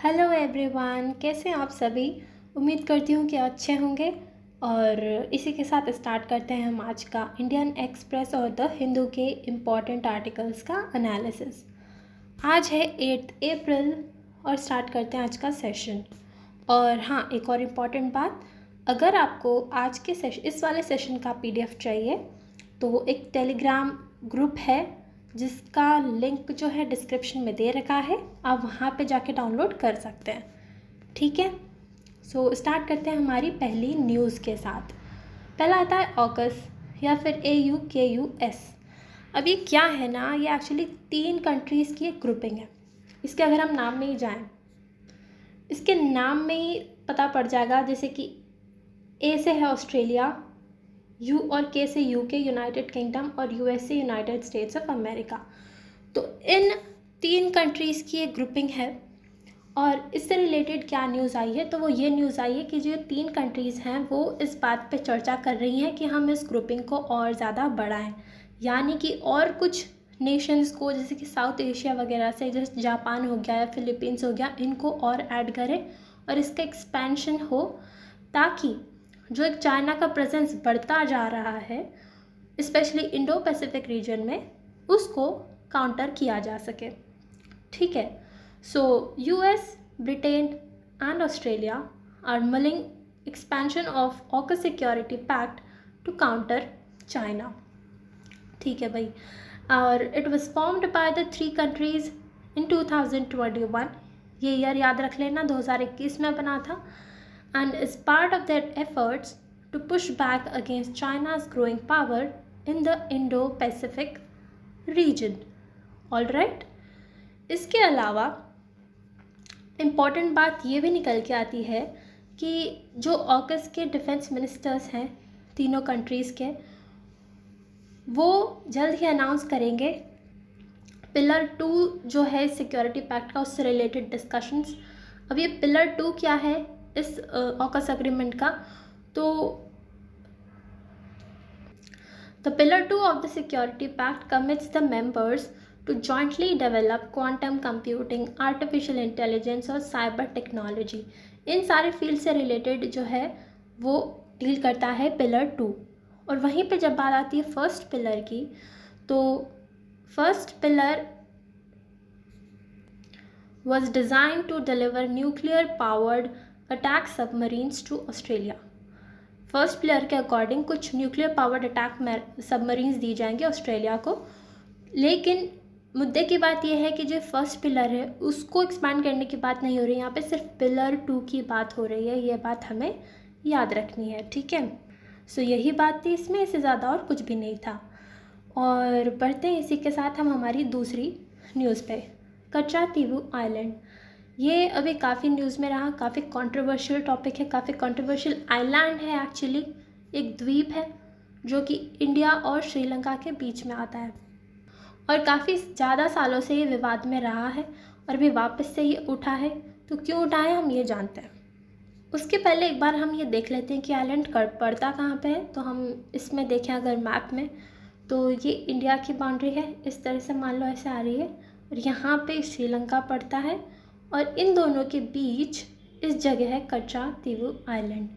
Hello everyone, कैसे हैं आप सभी। उम्मीद करती हूँ कि अच्छे होंगे। और इसी के साथ स्टार्ट करते हैं हम आज का इंडियन एक्सप्रेस और द हिंदू के इम्पॉर्टेंट आर्टिकल्स का एनालिसिस। आज है 8 अप्रैल और स्टार्ट करते हैं आज का सेशन। और हाँ, एक और इम्पॉर्टेंट बात, अगर आपको आज के इस वाले सेशन का PDF चाहिए तो एक टेलीग्राम ग्रुप है जिसका लिंक जो है डिस्क्रिप्शन में दे रखा है, आप वहाँ पे जाके डाउनलोड कर सकते हैं। ठीक है, सो स्टार्ट करते हैं हमारी पहली न्यूज़ के साथ। पहला आता है ऑकस या फिर AUKUS। अब ये क्या है ना, ये एक्चुअली 3 कंट्रीज़ की एक ग्रुपिंग है। इसके अगर हम नाम में ही जाएं, इसके नाम में ही पता पड़ जाएगा, जैसे कि A से है ऑस्ट्रेलिया, U और K से UK यूनाइटेड किंगडम और US से यूनाइटेड स्टेट्स ऑफ अमेरिका। तो इन 3 कंट्रीज़ की एक ग्रुपिंग है। और इससे रिलेटेड क्या न्यूज़ आई है, तो वो ये न्यूज़ आई है कि जो 3 कंट्रीज़ हैं वो इस बात पे चर्चा कर रही हैं कि हम इस ग्रुपिंग को और ज़्यादा बढ़ाएं, यानी कि और कुछ नेशंस को, जैसे कि साउथ एशिया वगैरह से, जैसे जापान हो गया या फिलीपींस हो गया, इनको और ऐड करें और इसका एक्सपेंशन हो, ताकि जो एक चाइना का प्रेजेंस बढ़ता जा रहा है स्पेशली इंडो पैसिफिक रीजन में, उसको काउंटर किया जा सके। ठीक है, so US, Britain and Australia are mulling expansion of AUKUS security pact to counter China। ठीक है भाई, और it was formed by the 3 countries in 2021। ये ईयर याद रख लेना, 2021 में बना था। and is part of their efforts to push back against China's growing power in the Indo-Pacific region। All right? इसके अलावा इम्पॉर्टेंट बात ये भी निकल के आती है कि जो ऑकस के डिफेंस मिनिस्टर्स हैं तीनों कंट्रीज़ के, वो जल्द ही अनाउंस करेंगे पिलर 2 जो है सिक्योरिटी पैक्ट का, उससे रिलेटेड डिस्कशंस। अब ये पिलर 2 क्या है इस ऑकस एग्रीमेंट का, तो the pillar 2 of the security pact commits the members to jointly develop quantum computing, artificial intelligence और साइबर टेक्नोलॉजी। इन सारे फील्ड से रिलेटेड जो है वो डील करता है पिलर 2। और वहीं पे जब बात आती है फर्स्ट पिलर की, तो first pillar was designed to deliver nuclear powered attack submarines to Australia। First pillar के अकॉर्डिंग कुछ न्यूक्लियर पावर्ड अटैक सबमरीन्स दी जाएंगे ऑस्ट्रेलिया को। लेकिन मुद्दे की बात यह है कि जो फर्स्ट पिलर है उसको एक्सपांड करने की बात नहीं हो रही, यहाँ पे सिर्फ पिलर 2 की बात हो रही है। ये बात हमें याद रखनी है। ठीक है, सो यही बात थी इसमें, इससे ज़्यादा और कुछ भी नहीं था। और बढ़ते हैं इसी के साथ हम हमारी दूसरी न्यूज़ पे। कच्चा तीवू आइलैंड, ये अभी काफ़ी न्यूज़ में रहा, काफ़ी कंट्रोवर्शियल टॉपिक है, काफ़ी कंट्रोवर्शियल आइलैंड है। एक्चुअली एक द्वीप है जो कि इंडिया और श्रीलंका के बीच में आता है और काफ़ी ज़्यादा सालों से ये विवाद में रहा है और अभी वापस से ये उठा है। तो क्यों उठा है हम ये जानते हैं। उसके पहले एक बार हम ये देख लेते हैं कि आइलैंड पड़ता कहाँ पे है। तो हम इसमें देखें अगर मैप में, तो ये इंडिया की बाउंड्री है, इस तरह से मान लो ऐसे आ रही है, और यहाँ पे श्रीलंका पड़ता है और इन दोनों के बीच इस जगह है कच्चा तीवू आइलैंड।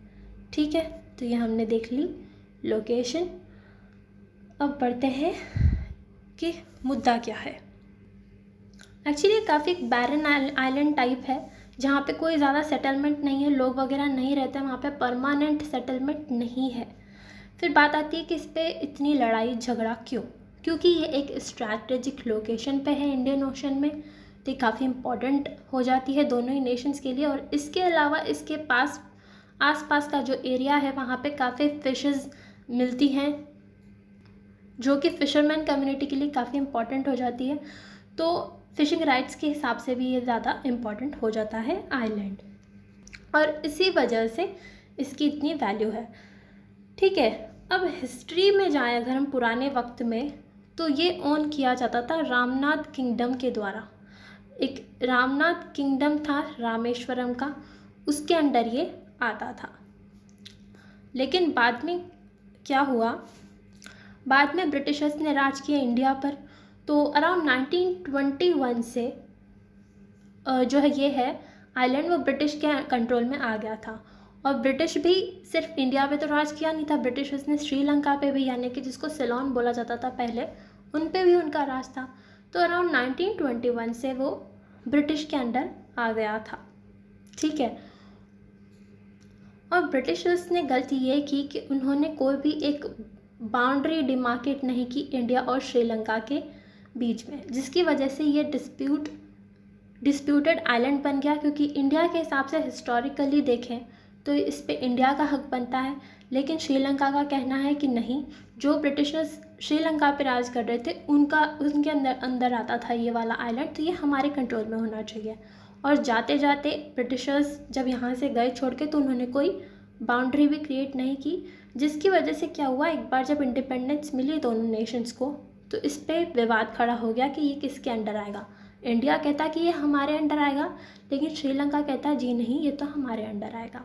ठीक है, तो ये हमने देख ली लोकेशन। अब बढ़ते हैं कि मुद्दा क्या है। एक्चुअली काफ़ी बैरन आइलैंड टाइप है जहाँ पे कोई ज़्यादा सेटलमेंट नहीं है, लोग वगैरह नहीं रहते, वहाँ पे परमानेंट सेटलमेंट नहीं है। फिर बात आती है कि इस पर इतनी लड़ाई झगड़ा क्यों, क्योंकि ये एक स्ट्रैटेजिक लोकेशन पे है इंडियन ओशन में, तो काफ़ी इम्पॉर्टेंट हो जाती है दोनों ही नेशंस के लिए। और इसके अलावा इसके पास आसपास का जो एरिया है वहाँ पे काफ़ी फिशेस मिलती हैं जो कि फ़िशरमैन कम्युनिटी के लिए काफ़ी इम्पॉर्टेंट हो जाती है। तो फ़िशिंग राइट्स के हिसाब से भी ये ज़्यादा इम्पॉर्टेंट हो जाता है आइलैंड, और इसी वजह से इसकी इतनी वैल्यू है। ठीक है, अब हिस्ट्री में जाएं अगर हम पुराने वक्त में, तो ये ओन किया जाता था रामनाथ किंगडम के द्वारा। एक रामनाथ किंगडम था रामेश्वरम का, उसके अंडर ये आता था। लेकिन बाद में क्या हुआ, बाद में ब्रिटिशर्स ने राज किया इंडिया पर। तो अराउंड 1921 से जो है ये है आइलैंड वो ब्रिटिश के कंट्रोल में आ गया था। और ब्रिटिश भी सिर्फ इंडिया पे तो राज किया नहीं था, ब्रिटिश उसने श्रीलंका पे भी, यानी कि जिसको सिलोन बोला जाता था पहले, उन पे भी उनका राज था। तो अराउंड 1921 से वो ब्रिटिश के अंडर आ गया था। ठीक है। और ब्रिटिशर्स ने गलती ये की कि उन्होंने कोई भी एक बाउंड्री डिमार्केट नहीं की इंडिया और श्रीलंका के बीच में, जिसकी वजह से ये डिस्प्यूटेड आइलैंड बन गया। क्योंकि इंडिया के हिसाब से हिस्टोरिकली देखें तो इस पे इंडिया का हक बनता है, लेकिन श्रीलंका का कहना है कि नहीं, जो ब्रिटिशर्स श्रीलंका पे राज कर रहे थे उनके अंदर आता था ये वाला आइलैंड, तो ये हमारे कंट्रोल में होना चाहिए। और जाते जाते ब्रिटिशर्स जब यहाँ से गए छोड़ के, तो उन्होंने कोई बाउंड्री भी क्रिएट नहीं की, जिसकी वजह से क्या हुआ, एक बार जब इंडिपेंडेंस मिली दोनों नेशंस को, तो इस पर विवाद खड़ा हो गया कि ये किसके अंडर आएगा। इंडिया कहता कि ये हमारे अंडर आएगा, लेकिन श्रीलंका कहता जी नहीं, ये तो हमारे अंडर आएगा।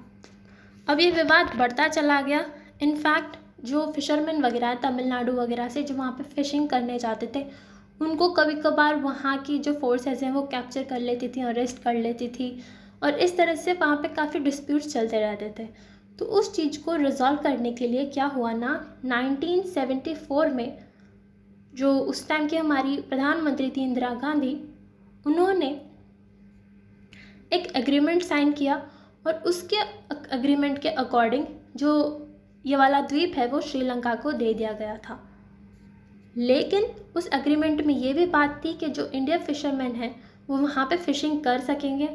अब ये विवाद बढ़ता चला गया। इनफैक्ट जो फिशरमैन वगैरह तमिलनाडु वगैरह से जो वहाँ पे फिशिंग करने जाते थे, उनको कभी कभार वहाँ की जो फोर्सेस हैं वो कैप्चर कर लेती थी, अरेस्ट कर लेती थी, और इस तरह से वहाँ पे काफ़ी डिस्प्यूट्स चलते रहते थे। तो उस चीज़ को रिजॉल्व करने के लिए क्या हुआ ना, 1974 में जो उस टाइम की हमारी प्रधानमंत्री थी इंदिरा गांधी, उन्होंने एक एग्रीमेंट साइन किया, और उसके एग्रीमेंट के अकॉर्डिंग जो ये वाला द्वीप है वो श्रीलंका को दे दिया गया था। लेकिन उस एग्रीमेंट में ये भी बात थी कि जो इंडियन फिशरमैन हैं वो वहाँ पे फ़िशिंग कर सकेंगे,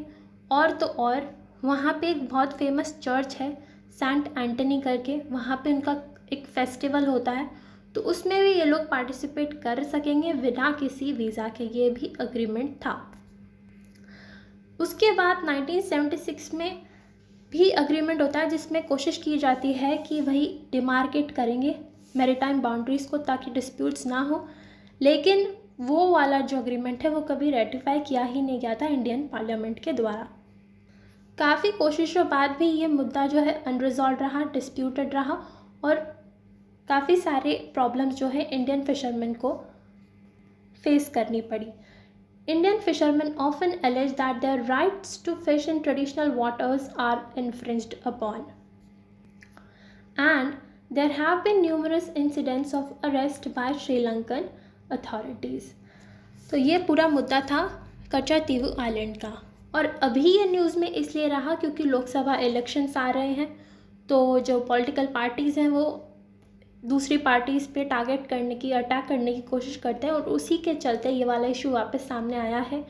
और तो और वहाँ पे एक बहुत फेमस चर्च है सेंट एंटनी करके, वहाँ पे उनका एक फेस्टिवल होता है, तो उसमें भी ये लोग पार्टिसिपेट कर सकेंगे बिना किसी वीज़ा के, ये भी अग्रीमेंट था। उसके बाद 1976 में भी अग्रीमेंट होता है, जिसमें कोशिश की जाती है कि वही डिमार्केट करेंगे मैरीटाइम बाउंड्रीज़ को, ताकि डिस्प्यूट्स ना हो। लेकिन वो वाला जो अग्रीमेंट है वो कभी रेटिफाई किया ही नहीं गया था इंडियन पार्लियामेंट के द्वारा। काफ़ी कोशिशों बाद भी ये मुद्दा जो है अनरिजॉल्व रहा, डिस्प्यूटेड रहा, और काफ़ी सारे प्रॉब्लम्स जो है इंडियन फिशरमैन को फेस करनी पड़ी। Indian fishermen often allege that their rights to fish in traditional waters are infringed upon. And there have been numerous incidents of arrest by Sri Lankan authorities. तो ये पूरा मुद्दा था कच्चातीवु आइलैंड का। और अभी ये न्यूज़ में इसलिए रहा क्योंकि लोकसभा इलेक्शंस आ रहे हैं, तो जो पॉलिटिकल पार्टीज़ हैं वो दूसरी पार्टीज़ पे टारगेट करने की, अटैक करने की कोशिश करते हैं, और उसी के चलते ये वाला इशू वापस सामने आया है।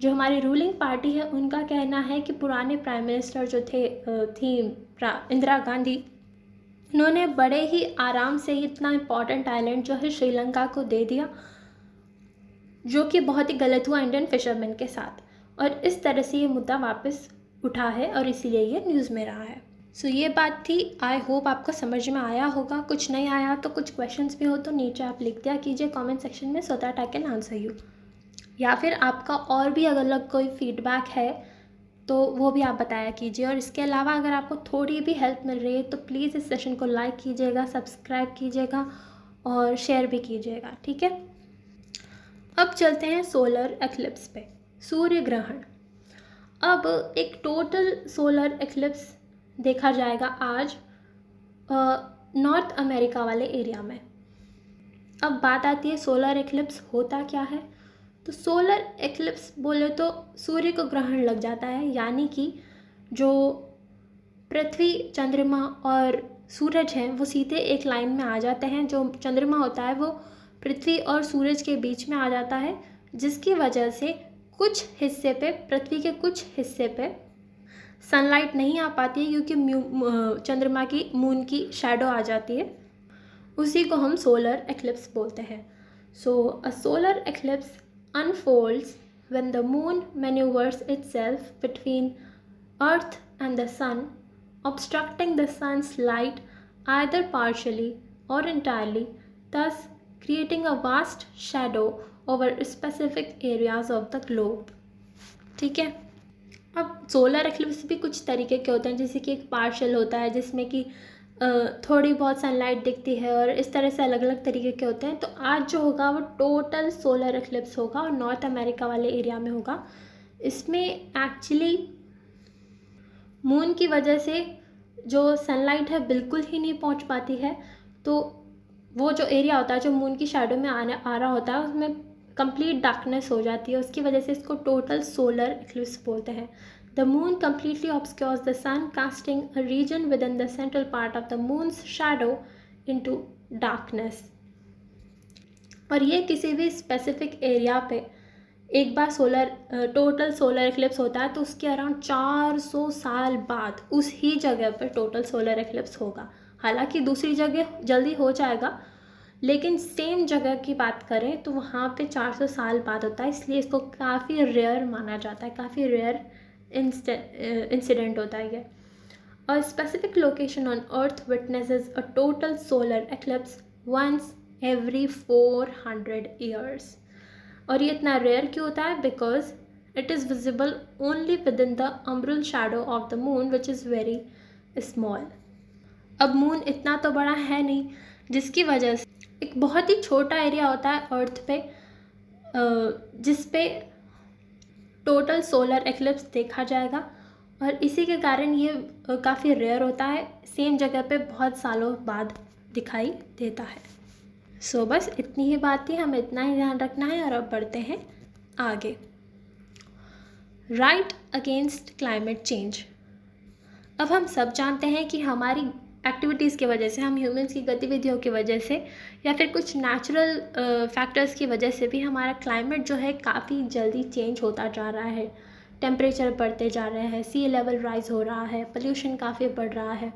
जो हमारी रूलिंग पार्टी है उनका कहना है कि पुराने प्राइम मिनिस्टर जो थी इंदिरा गांधी, उन्होंने बड़े ही आराम से इतना इम्पॉर्टेंट आइलैंड जो है श्रीलंका को दे दिया, जो कि बहुत ही गलत हुआ इंडियन फिशरमैन के साथ, और इस तरह से ये मुद्दा वापस उठा है और इसीलिए ये न्यूज़ में रहा है। सो ये बात थी। आई होप आपको समझ में आया होगा। कुछ नहीं आया तो कुछ क्वेश्चंस भी हो तो नीचे आप लिख दिया कीजिए कमेंट सेक्शन में, so that I can answer you. या फिर आपका और भी अगर कोई फीडबैक है तो वो भी आप बताया कीजिए। और इसके अलावा अगर आपको थोड़ी भी हेल्प मिल रही है तो प्लीज़ इस सेशन को लाइक कीजिएगा, सब्सक्राइब कीजिएगा और शेयर भी कीजिएगा, ठीक है। अब चलते हैं सोलर एक्लिप्स पे, सूर्य ग्रहण। अब एक टोटल सोलर एक्लिप्स देखा जाएगा आज नॉर्थ अमेरिका वाले एरिया में। अब बात आती है सोलर एक्लिप्स होता क्या है। तो सोलर एक्लिप्स बोले तो सूर्य को ग्रहण लग जाता है, यानी कि जो पृथ्वी, चंद्रमा और सूरज हैं वो सीधे एक लाइन में आ जाते हैं। जो चंद्रमा होता है वो पृथ्वी और सूरज के बीच में आ जाता है, जिसकी वजह से कुछ हिस्से पे, पृथ्वी के कुछ हिस्से पे सनलाइट नहीं आ पाती है, क्योंकि चंद्रमा की, मून की शैडो आ जाती है। उसी को हम सोलर एक्लिप्स बोलते हैं। So a solar eclipse unfolds when the moon maneuvers itself between earth and the sun, obstructing the sun's light either partially or entirely, thus creating a vast shadow over specific areas of the globe। ठीक है। अब solar eclipse भी कुछ तरीके के होते हैं, जैसे कि एक पार्शियल होता है जिसमें कि थोड़ी बहुत सनलाइट दिखती है, और इस तरह से अलग अलग तरीके के होते हैं। तो आज जो होगा वो टोटल सोलर एक्लिप्स होगा और नॉर्थ अमेरिका वाले एरिया में होगा। इसमें एक्चुअली मून की वजह से जो सनलाइट है बिल्कुल ही नहीं पहुंच पाती है, तो वो जो एरिया होता है जो मून की शैडो में आ रहा होता है उसमें कंप्लीट डार्कनेस हो जाती है। उसकी वजह से इसको टोटल सोलर इक्लिप्स बोलते हैं। The moon completely obscures the sun, casting a region within the central part of the moon's shadow into darkness. और ये किसी भी स्पेसिफिक एरिया पे एक बार टोटल सोलर इक्लिप्स होता है तो उसके अराउंड 400 साल बाद उस ही जगह पर टोटल सोलर इक्लिप्स होगा। हालांकि दूसरी जगह जल्दी हो जाएगा, लेकिन सेम जगह की बात करें तो वहाँ पे 400 साल बाद होता है, इसलिए इसको काफ़ी रेयर माना जाता है, काफ़ी रेयर इंसिडेंट होता है ये। A specific location on Earth witnesses a total solar eclipse once every 400 years. और ये इतना रेयर क्यों होता है? Because it is visible only within the umbral shadow of the moon which is very small. अब moon इतना तो बड़ा है नहीं, जिसकी वजह से एक बहुत ही छोटा एरिया होता है अर्थ पे जिस पे टोटल सोलर एक्लिप्स देखा जाएगा, और इसी के कारण ये काफ़ी रेयर होता है, सेम जगह पे बहुत सालों बाद दिखाई देता है। सो बस इतनी ही बात थी, हमें इतना ही ध्यान रखना है। और अब बढ़ते हैं आगे। Right against climate change. अब हम सब जानते हैं कि हमारी एक्टिविटीज़ की वजह से, हम ह्यूमंस की गतिविधियों की वजह से या फिर कुछ नेचुरल फैक्टर्स की वजह से भी हमारा क्लाइमेट जो है काफ़ी जल्दी चेंज होता जा रहा है। टेम्परेचर बढ़ते जा रहे हैं, सी लेवल राइज हो रहा है, पोल्यूशन काफ़ी बढ़ रहा है,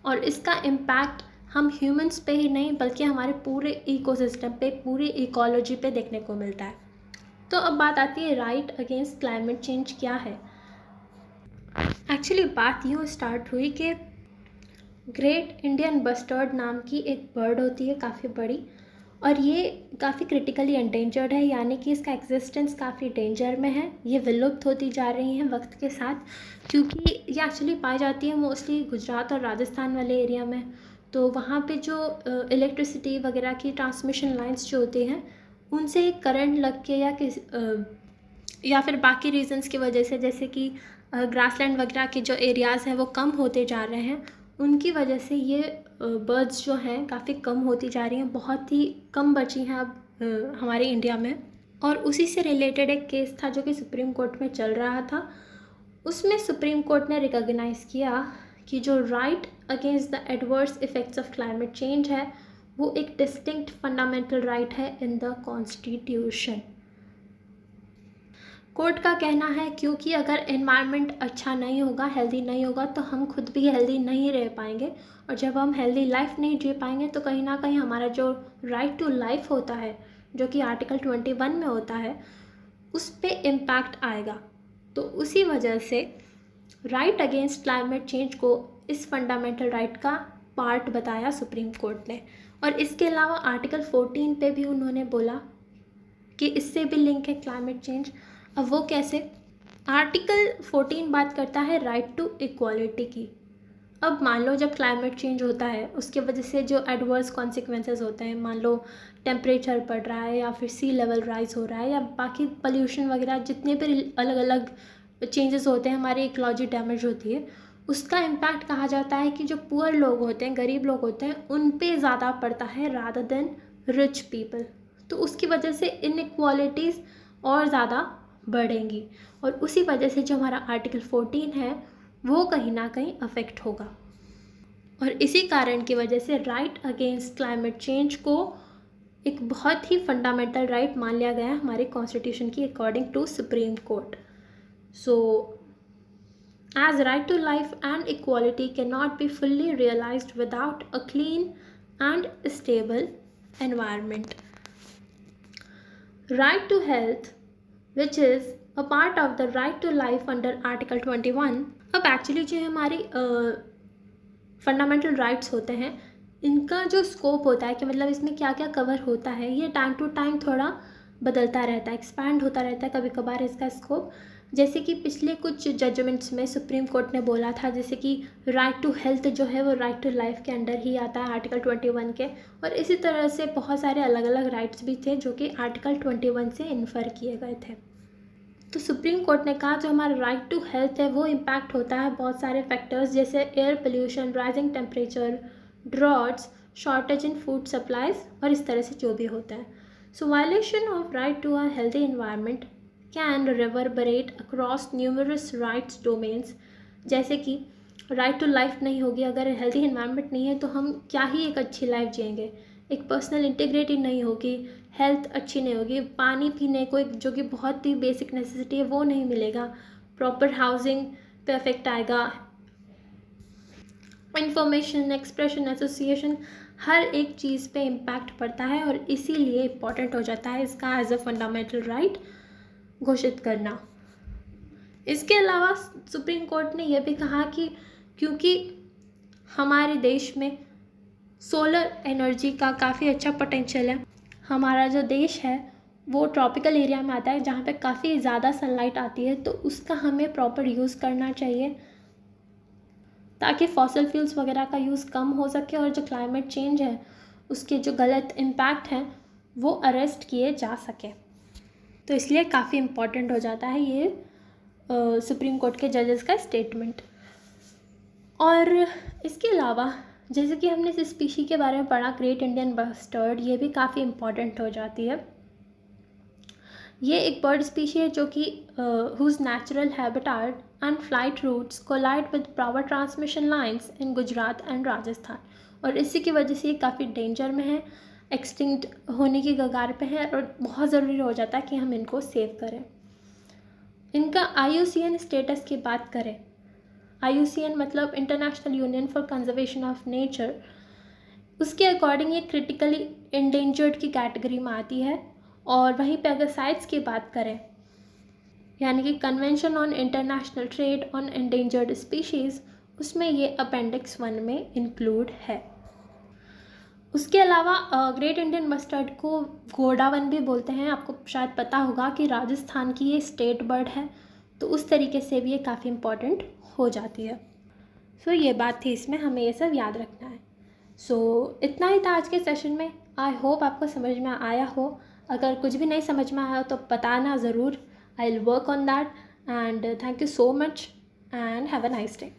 और इसका इम्पैक्ट हम ह्यूमंस पे ही नहीं बल्कि हमारे पूरे इकोसिस्टम पे, पूरी इकोलॉजी पे देखने को मिलता है। तो अब बात आती है राइट अगेंस्ट क्लाइमेट चेंज क्या है। एक्चुअली बात यूँ स्टार्ट हुई कि ग्रेट इंडियन बस्टर्ड नाम की एक बर्ड होती है काफ़ी बड़ी, और ये काफ़ी क्रिटिकली एंडेंजर्ड है, यानी कि इसका एग्जिस्टेंस काफ़ी डेंजर में है। ये विलुप्त होती जा रही हैं वक्त के साथ, क्योंकि ये एक्चुअली पाई जाती है मोस्टली गुजरात और राजस्थान वाले एरिया में। तो वहाँ पे जो इलेक्ट्रिसिटी वगैरह की ट्रांसमिशन लाइंस जो होती हैं उनसे करंट लग के या फिर बाकी रीजंस की वजह से, जैसे कि ग्रासलैंड वगैरह के जो एरियाज़ हैं वो कम होते जा रहे हैं, उनकी वजह से ये बर्ड्स जो हैं काफ़ी कम होती जा रही हैं, बहुत ही कम बची हैं अब हमारे इंडिया में। और उसी से रिलेटेड एक केस था जो कि सुप्रीम कोर्ट में चल रहा था। उसमें सुप्रीम कोर्ट ने रिकॉग्नाइज़ किया कि जो right against the adverse effects of climate change है वो एक डिस्टिंक्ट फंडामेंटल राइट है इन द कॉन्स्टिट्यूशन। कोर्ट का कहना है क्योंकि अगर एनवायरनमेंट अच्छा नहीं होगा, हेल्दी नहीं होगा, तो हम खुद भी हेल्दी नहीं रह पाएंगे, और जब हम हेल्दी लाइफ नहीं जी पाएंगे तो कहीं ना कहीं हमारा जो राइट टू लाइफ होता है, जो कि आर्टिकल 21 में होता है, उस पर इम्पैक्ट आएगा। तो उसी वजह से राइट अगेंस्ट क्लाइमेट चेंज को इस फंडामेंटल राइट का पार्ट बताया सुप्रीम कोर्ट ने। और इसके अलावा आर्टिकल 14 पे भी उन्होंने बोला कि इससे भी लिंक है क्लाइमेट चेंज। अब वो कैसे? आर्टिकल 14 बात करता है राइट टू इक्वालिटी की। अब मान लो जब क्लाइमेट चेंज होता है उसके वजह से जो एडवर्स कॉन्सिक्वेंसेस होते हैं, मान लो टेम्परेचर बढ़ रहा है या फिर सी लेवल राइज हो रहा है या बाकी पोल्यूशन वगैरह, जितने भी अलग अलग चेंजेस होते हैं, हमारी इकोलॉजी डैमेज होती है, उसका इम्पैक्ट कहा जाता है कि जो पुअर लोग होते हैं, गरीब लोग होते हैं, उन पे ज़्यादा पड़ता है रादर देन रिच पीपल। तो उसकी वजह से इनइक्वालिटीज़ और ज़्यादा बढ़ेंगी, और उसी वजह से जो हमारा आर्टिकल 14 है वो कहीं ना कहीं अफेक्ट होगा। और इसी कारण की वजह से राइट अगेंस्ट क्लाइमेट चेंज को एक बहुत ही फंडामेंटल राइट मान लिया गया है हमारे कॉन्स्टिट्यूशन की according to supreme court. So as right to life and equality cannot be fully realized without a clean and stable environment. Right to health, which is a part of the right to life under Article 21. अब actually जो हमारी fundamental rights होते हैं, इनका जो scope होता है कि मतलब इसमें क्या क्या कवर होता है, ये टाइम टू टाइम थोड़ा बदलता रहता है, एक्सपैंड होता रहता है कभी कभार इसका स्कोप। जैसे कि पिछले कुछ जजमेंट्स में सुप्रीम कोर्ट ने बोला था, जैसे कि राइट टू हेल्थ जो है वो राइट टू लाइफ के अंडर ही आता है आर्टिकल 21 के, और इसी तरह से बहुत सारे अलग अलग राइट्स भी थे जो कि आर्टिकल 21 से इन्फर किए गए थे। तो सुप्रीम कोर्ट ने कहा जो हमारा राइट टू हेल्थ है वो इम्पैक्ट होता है बहुत सारे फैक्टर्स, जैसे air pollution, rising temperature, droughts, shortage in food supplies और इस तरह से जो भी होता है. So violation of right to a healthy environment can reverberate across numerous rights domains. जैसे कि राइट टू लाइफ नहीं होगी, अगर हेल्दी इन्वायरमेंट नहीं है तो हम क्या ही एक अच्छी लाइफ जिएंगे. एक पर्सनल इंटीग्रिटी नहीं होगी, हेल्थ अच्छी नहीं होगी, पानी पीने को एक जो कि बहुत ही बेसिक नेसेसिटी है वो नहीं मिलेगा, प्रॉपर हाउसिंग पे इफेक्ट आएगा, इंफॉर्मेशन, एक्सप्रेशन, एसोसिएशन, हर एक चीज़ पे इम्पैक्ट पड़ता है और इसीलिए इम्पॉर्टेंट हो जाता है इसका एज अ फंडामेंटल राइट घोषित करना. इसके अलावा सुप्रीम कोर्ट ने यह भी कहा कि क्योंकि हमारे देश में सोलर एनर्जी का काफ़ी अच्छा पोटेंशियल है, हमारा जो देश है वो ट्रॉपिकल एरिया में आता है जहाँ पे काफ़ी ज़्यादा सनलाइट आती है, तो उसका हमें प्रॉपर यूज़ करना चाहिए ताकि फॉसिल फ्यूल्स वगैरह का यूज़ कम हो सके और जो क्लाइमेट चेंज है उसके जो गलत इम्पैक्ट हैं वो अरेस्ट किए जा सके. तो इसलिए काफ़ी इम्पॉर्टेंट हो जाता है ये सुप्रीम कोर्ट के जजेस का स्टेटमेंट. और इसके अलावा जैसे कि हमने इस स्पीशी के बारे में पढ़ा, ग्रेट इंडियन बस्टर्ड, ये भी काफ़ी इम्पॉर्टेंट हो जाती है. ये एक बर्ड स्पीशी है जो कि whose natural habitat and flight routes collide with power transmission lines in Gujarat and Rajasthan, और इसी की वजह से ये काफ़ी डेंजर में है, एक्सटिंक्ट होने की कगार पे है और बहुत ज़रूरी हो जाता है कि हम इनको सेव करें. इनका IUCN स्टेटस की बात करें, IUCN मतलब international union for conservation of nature, उसके अकॉर्डिंग ये क्रिटिकली इंडेंजर्ड की कैटेगरी में आती है. और वहीं पे अगर साइट्स की बात करें, यानी कि convention on international trade on endangered species, उसमें ये अपेंडिक्स 1 में इंक्लूड है. उसके अलावा ग्रेट इंडियन बस्टर्ड को घोड़ावन भी बोलते हैं. आपको शायद पता होगा कि राजस्थान की ये स्टेट बर्ड है, तो उस तरीके से भी ये काफ़ी इम्पॉर्टेंट हो जाती है. सो ये बात थी, इसमें हमें ये सब याद रखना है. सो इतना ही था आज के सेशन में. आई होप आपको समझ में आया हो. अगर कुछ भी नहीं समझ में आया हो तो बताना ज़रूर. I will work on that and thank you so much and have a nice day.